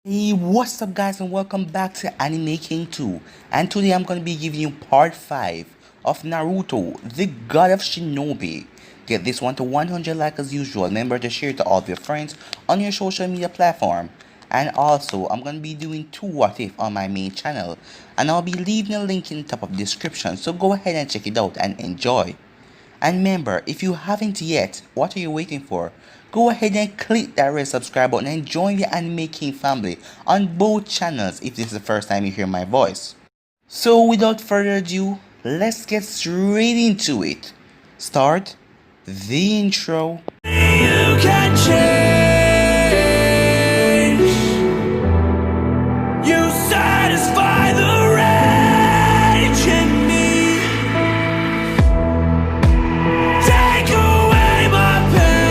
Hey, what's up guys and welcome back to Anime King 2, and today I'm going to be giving you part 5 of Naruto, the God of Shinobi. Get this one to 100 like as usual. Remember to share it to all of your friends on your social media platform. And also, I'm going to be doing 2 what if on my main channel, and I'll be leaving a link in the top of the description, so go ahead and check it out and enjoy. And remember, if you haven't yet, what are you waiting for? Go ahead and click that red subscribe button and join the Anime King family on both channels if this is the first time you hear my voice. So without further ado, let's get straight into it. Start the intro. You can change. You satisfy the rage in me. Take away my pain.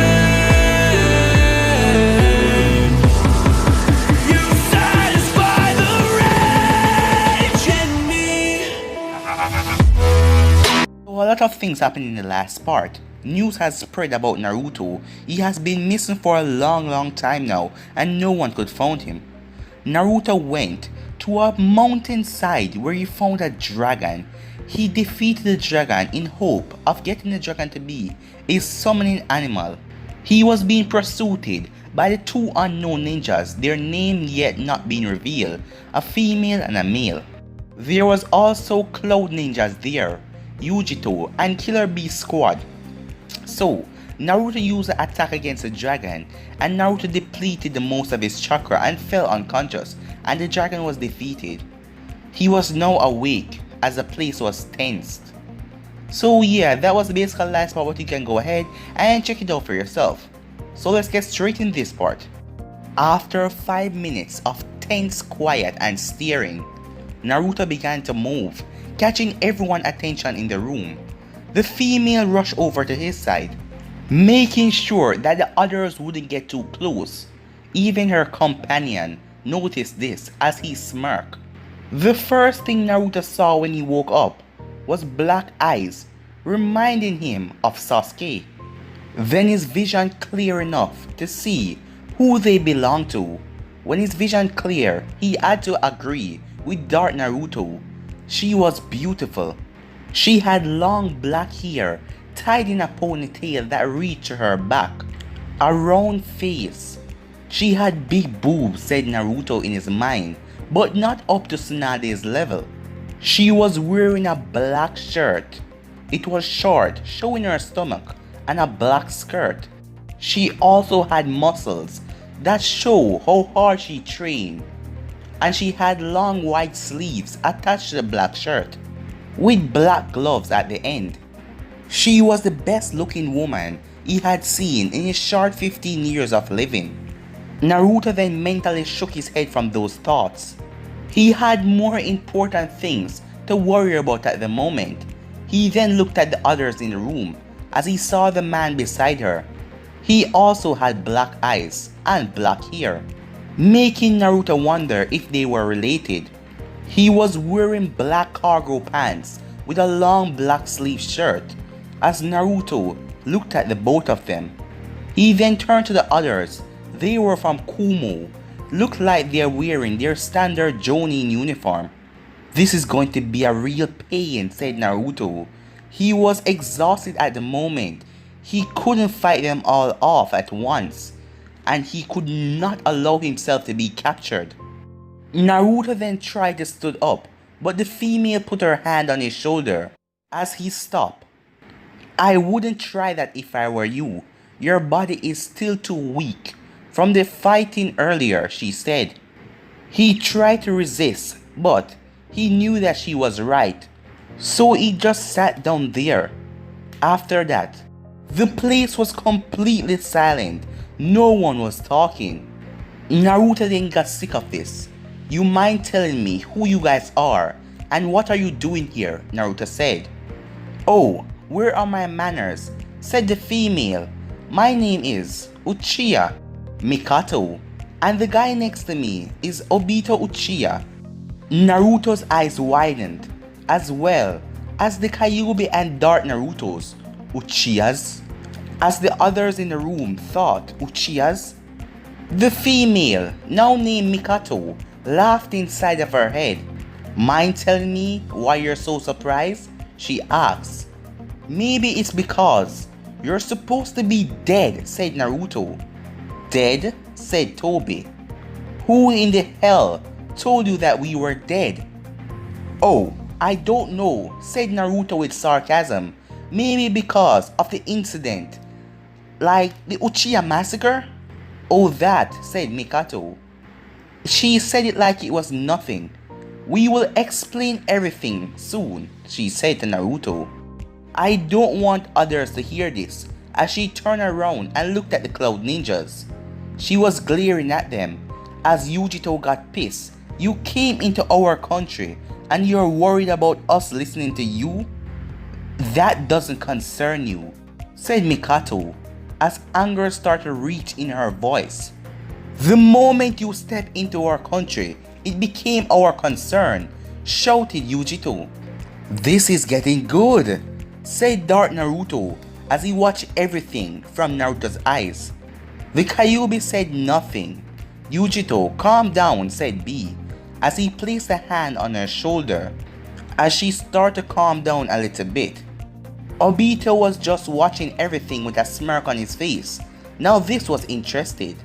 You satisfy the rage in me. So a lot of things happened in the last part. News has spread about Naruto. He has been missing for a long time now and no one could find him. Naruto went to a mountainside where he found a dragon. He defeated the dragon in hope of getting the dragon to be a summoning animal. He was being pursued by the 2 unknown ninjas, their name yet not being revealed, a female and a male. There was also Cloud ninjas there, Yujito and Killer Beast squad. So, Naruto used the attack against the dragon, and Naruto depleted the most of his chakra and fell unconscious, and the dragon was defeated. He was now awake as the place was tensed. So yeah, that was basically the last part, but you can go ahead and check it out for yourself. So let's get straight in this part. After 5 minutes of tense quiet and staring, Naruto began to move, catching everyone's attention in the room. The female rushed over to his side, making sure that the others wouldn't get too close. Even her companion noticed this as he smirked. The first thing Naruto saw when he woke up was black eyes, reminding him of Sasuke. Then his vision clear enough to see who they belonged to. When his vision clear, he had to agree with Dark Naruto. She was beautiful. She had long black hair tied in a ponytail that reached to her back. A round face. She had big boobs, said Naruto in his mind, but not up to Tsunade's level. She was wearing a black shirt. It was short, showing her stomach, and a black skirt. She also had muscles that show how hard she trained. And she had long white sleeves attached to the black shirt, with black gloves at the end. She was the best looking woman he had seen in his short 15 years of living. Naruto then mentally shook his head from those thoughts. He had more important things to worry about at the moment. He then looked at the others in the room as he saw the man beside her. He also had black eyes and black hair, making Naruto wonder if they were related. He was wearing black cargo pants with a long black sleeve shirt. As Naruto looked at the both of them, he then turned to the others. They were from Kumo. Looked like they're wearing their standard Jonin uniform. This is going to be a real pain, said Naruto. He was exhausted at the moment. He couldn't fight them all off at once, and he could not allow himself to be captured. Naruto then tried to stand up, but the female put her hand on his shoulder as he stopped. I wouldn't try that if I were you. Your body is still too weak from the fighting earlier, she said. He tried to resist, but he knew that she was right, so he just sat down there. After that, the place was completely silent. No one was talking. Naruto then got sick of this. You mind telling me who you guys are and what are you doing here? Naruto said. Oh, where are my manners? Said the female. My name is Uchiha, Mikoto, and the guy next to me is Obito Uchiha. Naruto's eyes widened, as well as the Kyuubi and Dark Naruto's. Uchihas? As the others in the room thought, Uchihas? The female, now named Mikoto, laughed inside of her head. Mind telling me why you're so surprised? She asked. Maybe it's because you're supposed to be dead, said Naruto. Dead? Said Toby. Who in the hell told you that we were dead? Oh, I don't know, said Naruto with sarcasm. Maybe because of the incident. Like the Uchiha massacre? Oh, that, said Mikoto. She said it like it was nothing. We will explain everything soon, she said to Naruto. I don't want others to hear this, as she turned around and looked at the Cloud Ninjas. She was glaring at them. As Yujito got pissed, you came into our country and you're worried about us listening to you? That doesn't concern you, said Mikoto, as anger started to reach in her voice. The moment you step into our country, it became our concern, shouted Yujito. This is getting good, said Dark Naruto as he watched everything from Naruto's eyes. The Kyuubi said nothing. Yujito, calm down, said B, as he placed a hand on her shoulder. As she started to calm down a little bit, Obito was just watching everything with a smirk on his face. Now this was interested.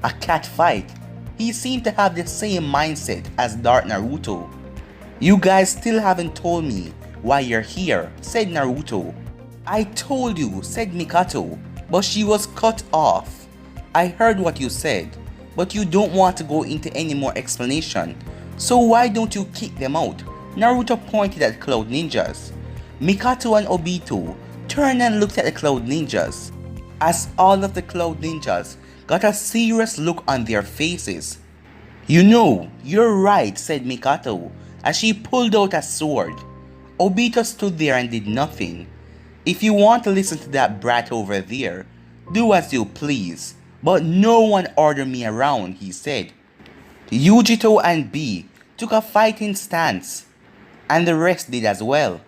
A cat fight. He seemed to have the same mindset as Dark Naruto. You guys still haven't told me why you're here, said Naruto. I told you, said Mikoto, but she was cut off. I heard what you said, but you don't want to go into any more explanation. So why don't you kick them out? Naruto pointed at Cloud Ninjas. Mikoto and Obito turned and looked at the Cloud Ninjas, as all of the Cloud Ninjas got a serious look on their faces. You know, you're right, said Mikoto, as she pulled out a sword. Obito stood there and did nothing. If you want to listen to that brat over there, do as you please, but no one ordered me around, he said. Yujito and B took a fighting stance, and the rest did as well,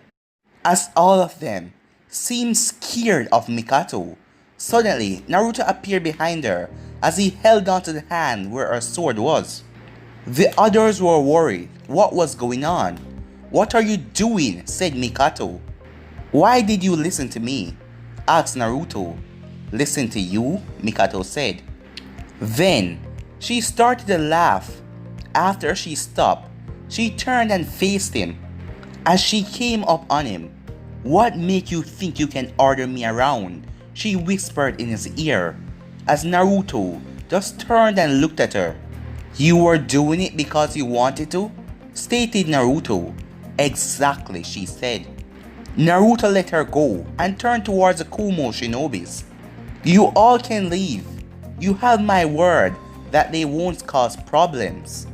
as all of them seemed scared of Mikoto. Suddenly, Naruto appeared behind her as he held onto the hand where her sword was. The others were worried. What was going on? What are you doing? Said Mikoto. Why did you listen to me? Asked Naruto. Listen to you? Mikoto said. Then, she started to laugh. After she stopped, she turned and faced him. As she came up on him, what make you think you can order me around? She whispered in his ear, as Naruto just turned and looked at her. You were doing it because you wanted to? Stated Naruto. Exactly, she said. Naruto let her go and turned towards the Kumo shinobis. You all can leave. You have my word that they won't cause problems.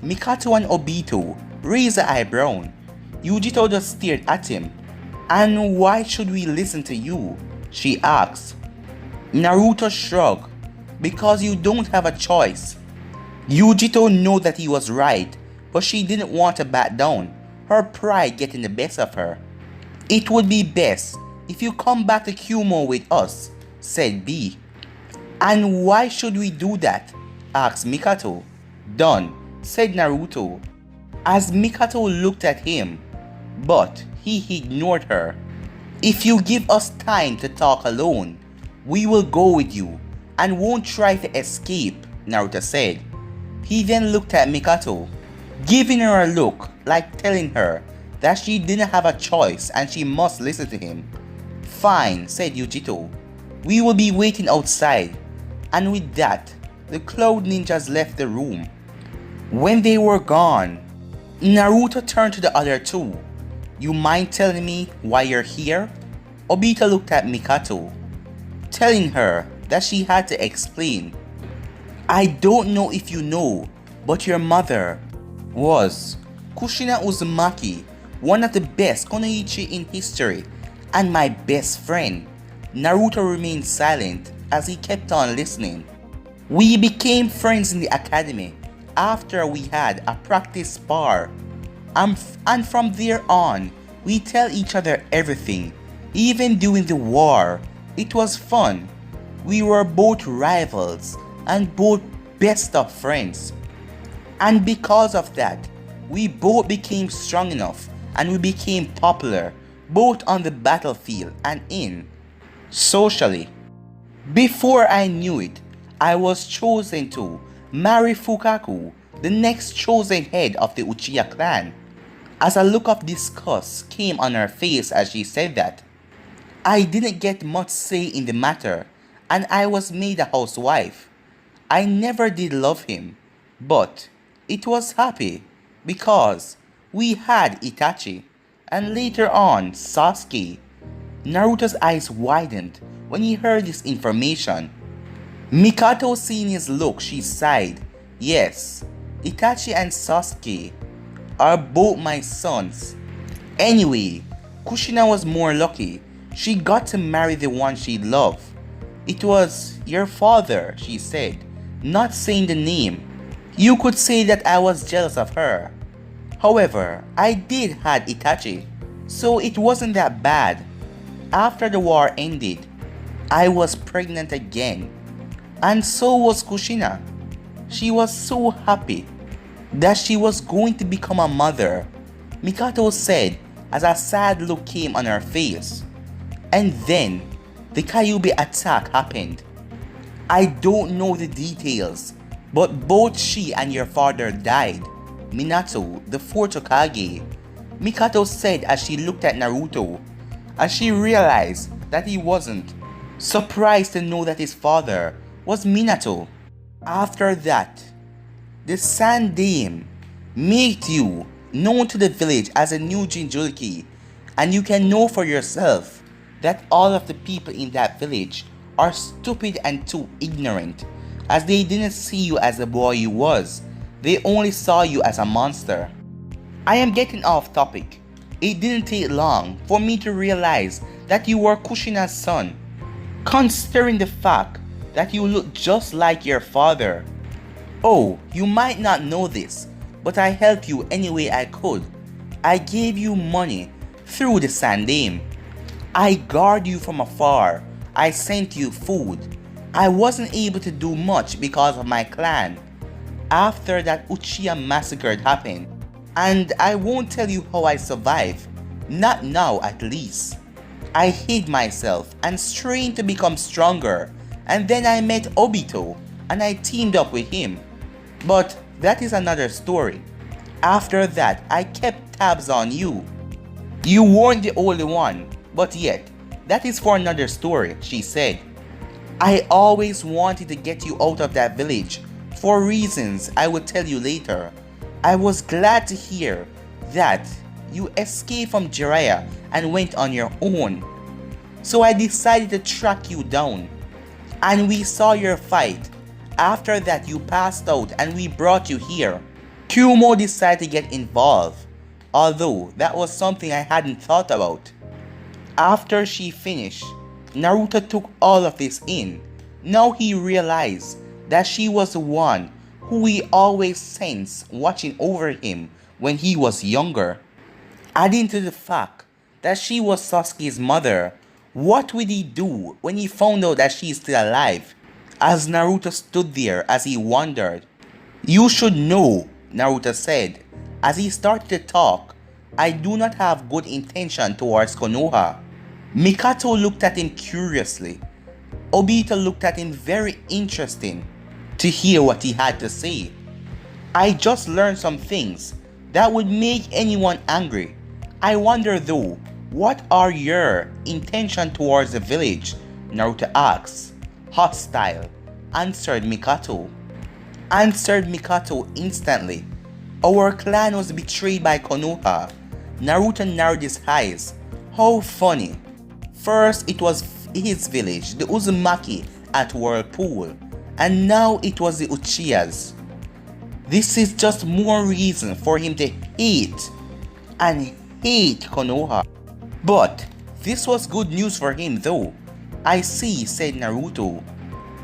Mikoto and Obito raised an eyebrow. Yujito just stared at him. And why should we listen to you? She asked. Naruto shrugged. Because you don't have a choice. Yujito knew that he was right, but she didn't want to back down, her pride getting the best of her. It would be best if you come back to Kumo with us, said B. And why should we do that? Asked Mikoto. Done, said Naruto, as Mikoto looked at him, but he ignored her. If you give us time to talk alone, we will go with you and won't try to escape, Naruto said. He then looked at Mikoto, giving her a look like telling her that she didn't have a choice and she must listen to him. Fine, said Yujito. We will be waiting outside. And with that, the Cloud Ninjas left the room. When they were gone, Naruto turned to the other two. You mind telling me why you're here? Obito looked at Mikoto, telling her that she had to explain. I don't know if you know, but your mother was Kushina Uzumaki, one of the best kunoichi in history, and my best friend. Naruto remained silent as he kept on listening. We became friends in the academy after we had a practice spar. And from there on, we tell each other everything, even during the war. It was fun. We were both rivals and both best of friends. And because of that, we both became strong enough and we became popular both on the battlefield and in socially. Before I knew it, I was chosen to marry Fukaku, the next chosen head of the Uchiha clan. As a look of disgust came on her face as she said that, I didn't get much say in the matter and I was made a housewife. I never did love him, but it was happy because we had Itachi and later on Sasuke. Naruto's eyes widened when he heard this information. Mikoto seeing his look, she sighed. Yes, Itachi and Sasuke are both my sons. Anyway, Kushina was more lucky. She got to marry the one she loved. It was your father, she said, not saying the name. You could say that I was jealous of her. However, I did had Itachi, so it wasn't that bad. After the war ended, I was pregnant again. And so was Kushina. She was so happy that she was going to become a mother, Mikoto said as a sad look came on her face. And then, the Kyuubi attack happened. I don't know the details, but both she and your father died. Minato, the fourth Hokage, Mikoto said as she looked at Naruto, as she realized that he wasn't surprised to know that his father was Minato. After that, the Sand Dame made you known to the village as a new Jinchuriki, and you can know for yourself that all of the people in that village are stupid and too ignorant, as they didn't see you as the boy you was, they only saw you as a monster. I am getting off topic. It didn't take long for me to realize that you were Kushina's son, considering the fact that you look just like your father. Oh, you might not know this, but I helped you any way I could. I gave you money through the Sand Dame. I guard you from afar. I sent you food. I wasn't able to do much because of my clan. After that Uchiha massacre happened, and I won't tell you how I survived, not now at least. I hid myself and strained to become stronger, and then I met Obito and I teamed up with him. But that is another story. After that, I kept tabs on you. You weren't the only one, but yet, that is for another story, she said. I always wanted to get you out of that village, for reasons I will tell you later. I was glad to hear that you escaped from Jiraiya and went on your own. So I decided to track you down. And we saw your fight. After that you passed out and we brought you here. Kumo decided to get involved, although that was something I hadn't thought about. After she finished, Naruto took all of this in. Now he realized that she was the one who he always sensed watching over him when he was younger. Adding to the fact that she was Sasuke's mother, what would he do when he found out that she is still alive? As Naruto stood there as he wondered. You should know, Naruto said, as he started to talk, I do not have good intention towards Konoha. Mikoto looked at him curiously. Obito looked at him very interesting to hear what he had to say. I just learned some things that would make anyone angry. I wonder though, what are your intentions towards the village? Naruto asked. Hostile, answered Mikoto. Instantly. Our clan was betrayed by Konoha. Naruto narrowed his eyes. How funny. First it was his village, the Uzumaki at Whirlpool, and now it was the Uchihas. This is just more reason for him to hate Konoha. But this was good news for him though. I see, said Naruto.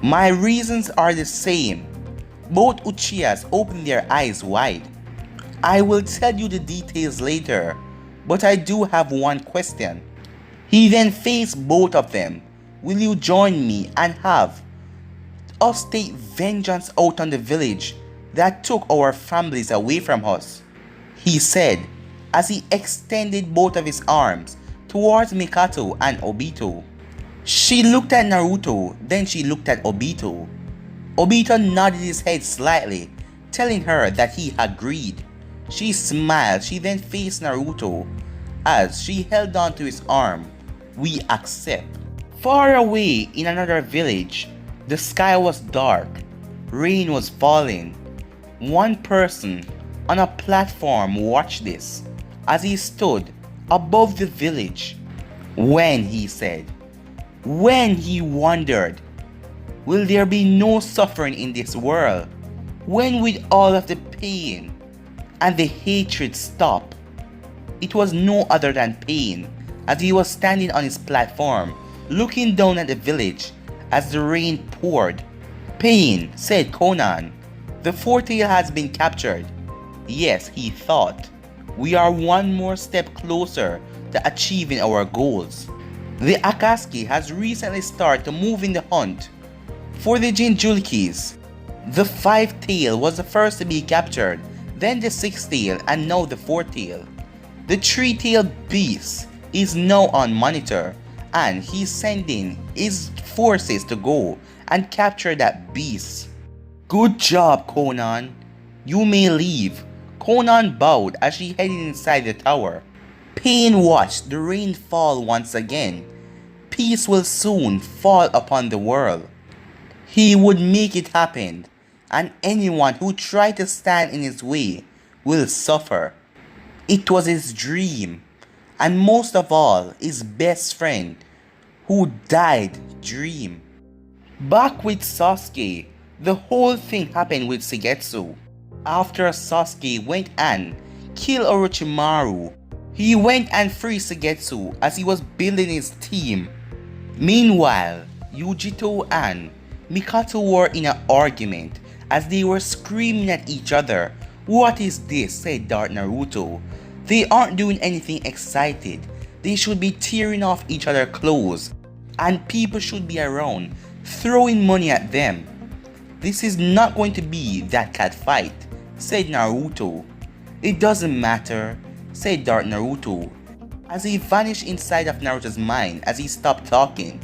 My reasons are the same. Both Uchihas opened their eyes wide. I will tell you the details later, but I do have one question. He then faced both of them. Will you join me and have us take vengeance out on the village that took our families away from us," he said as he extended both of his arms towards Mikoto and Obito. She looked at Naruto, then she looked at Obito. Obito nodded his head slightly, telling her that he agreed. She smiled. She then faced Naruto as she held on to his arm. "We accept." Far away in another village, the sky was dark. Rain was falling. One person on a platform watched this as he stood above the village. When, he said, when he wondered, will there be no suffering in this world? When will all of the pain and the hatred stop? It was no other than pain, as he was standing on his platform, looking down at the village as the rain poured. "Pain," said Conan. "The fourth tail has been captured." Yes, he thought. We are one more step closer to achieving our goals. The Akatsuki has recently started to move in the hunt for the Jinchurikis. The fifth tail was the first to be captured, then the sixth tail, and now the fourth tail. The three-tailed beast is now on monitor, and he's sending his forces to go and capture that beast. "Good job, Conan. You may leave." Conan bowed as she headed inside the tower. Pain watched the rain fall once again. Peace will soon fall upon the world. He would make it happen, and anyone who tried to stand in his way will suffer. It was his dream, and most of all, his best friend, who died dream. Back with Sasuke, the whole thing happened with Shigetsu. After Sasuke went and killed Orochimaru, he went and freed Shigetsu as he was building his team. Meanwhile, Yujito and Mikoto were in an argument as they were screaming at each other. "What is this?" said Dark Naruto. "They aren't doing anything excited. They should be tearing off each other's clothes, and people should be around throwing money at them. This is not going to be that cat fight," said Naruto. "It doesn't matter," said Dark Naruto, as he vanished inside of Naruto's mind as he stopped talking.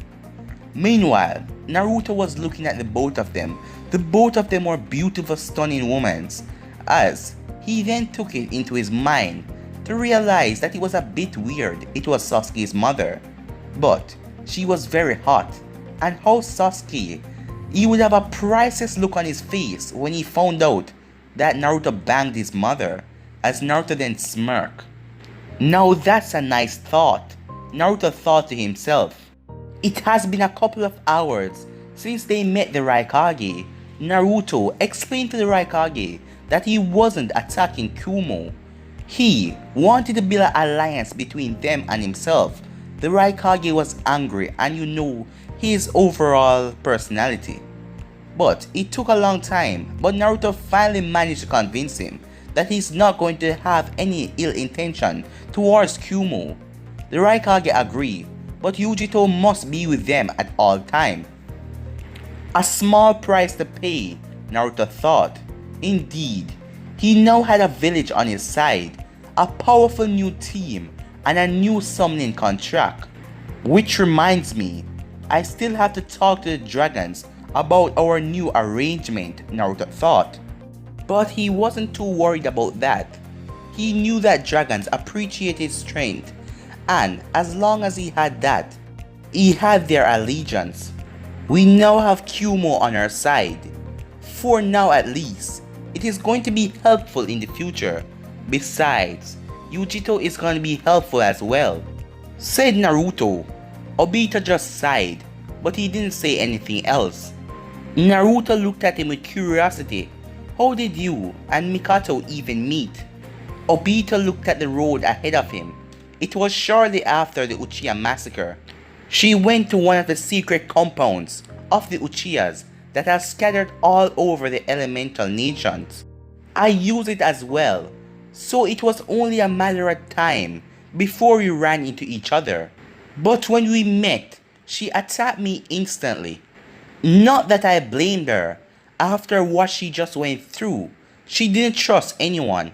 Meanwhile, Naruto was looking at the both of them. The both of them were beautiful, stunning women, as he then took it into his mind to realize that it was a bit weird. It was Sasuke's mother, but she was very hot, and how Sasuke, he would have a priceless look on his face when he found out that Naruto banged his mother, as Naruto then smirked. "Now that's a nice thought," Naruto thought to himself. It has been a couple of hours since they met the Raikage. Naruto explained to the Raikage that he wasn't attacking Kumo. He wanted to build an alliance between them and himself. The Raikage was angry, and you know his overall personality. But it took a long time, but Naruto finally managed to convince him that he's not going to have any ill intention towards Kumo. The Raikage agreed, but Yujito must be with them at all time. A small price to pay, Naruto thought. Indeed, he now had a village on his side, a powerful new team, and a new summoning contract. Which reminds me, I still have to talk to the dragons about our new arrangement, Naruto thought. But he wasn't too worried about that. He knew that dragons appreciated strength, and as long as he had that, he had their allegiance. We now have Kumo on our side. For now at least, it is going to be helpful in the future. Besides, Yujito is going to be helpful as well, said Naruto. Obito just sighed, but he didn't say anything else. Naruto looked at him with curiosity. How did you and Mikoto even meet? Obito looked at the road ahead of him. It was shortly after the Uchiha massacre. She went to one of the secret compounds of the Uchihas that are scattered all over the elemental nations. I used it as well, so it was only a matter of time before we ran into each other. But when we met, she attacked me instantly. Not that I blamed her. After what she just went through, she didn't trust anyone.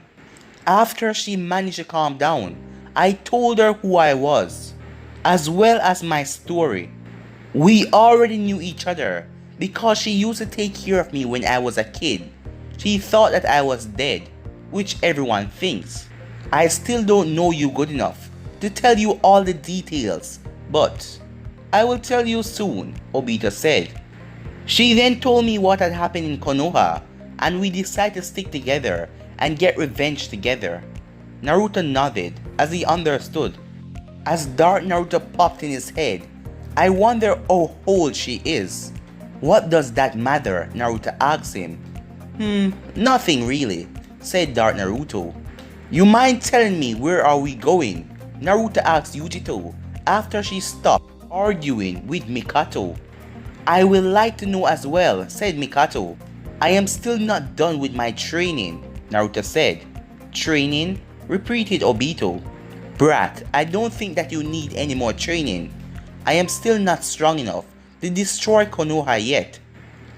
After she managed to calm down, I told her who I was, as well as my story. We already knew each other because she used to take care of me when I was a kid. She thought that I was dead, which everyone thinks. I still don't know you good enough to tell you all the details, but I will tell you soon, Obito said. She then told me what had happened in Konoha, and we decided to stick together and get revenge together. Naruto nodded as he understood. As Dark Naruto popped in his head, I wonder how old she is. What does that matter? Naruto asked him. Nothing really, said Dark Naruto. You mind telling me where are we going? Naruto asked Yujito after she stopped arguing with Mikoto. I will like to know as well, said Mikoto. I am still not done with my training, Naruto said. Training? Repeated Obito. Brat, I don't think that you need any more training. I am still not strong enough to destroy Konoha yet.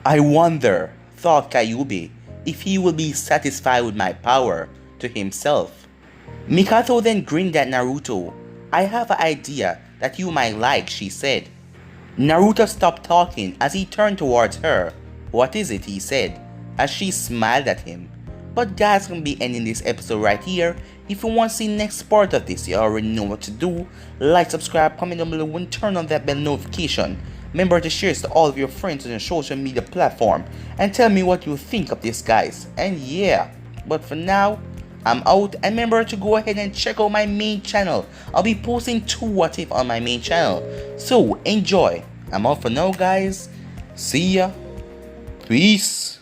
I wonder, thought Kyuubi, if he will be satisfied with my power, to himself. Mikoto then grinned at Naruto. I have an idea that you might like, she said. Naruto stopped talking as he turned towards her. What is it? He said, as she smiled at him. But guys, gonna be ending this episode right here. If you want to see the next part of this, you already know what to do. Like, subscribe, comment down below, and turn on that bell notification. Remember to share this to all of your friends on your social media platform. And tell me what you think of this, guys. And yeah, but for now, I'm out. And remember to go ahead and check out my main channel. I'll be posting 2 what if on my main channel. So enjoy. I'm out for now, guys. See ya. Peace.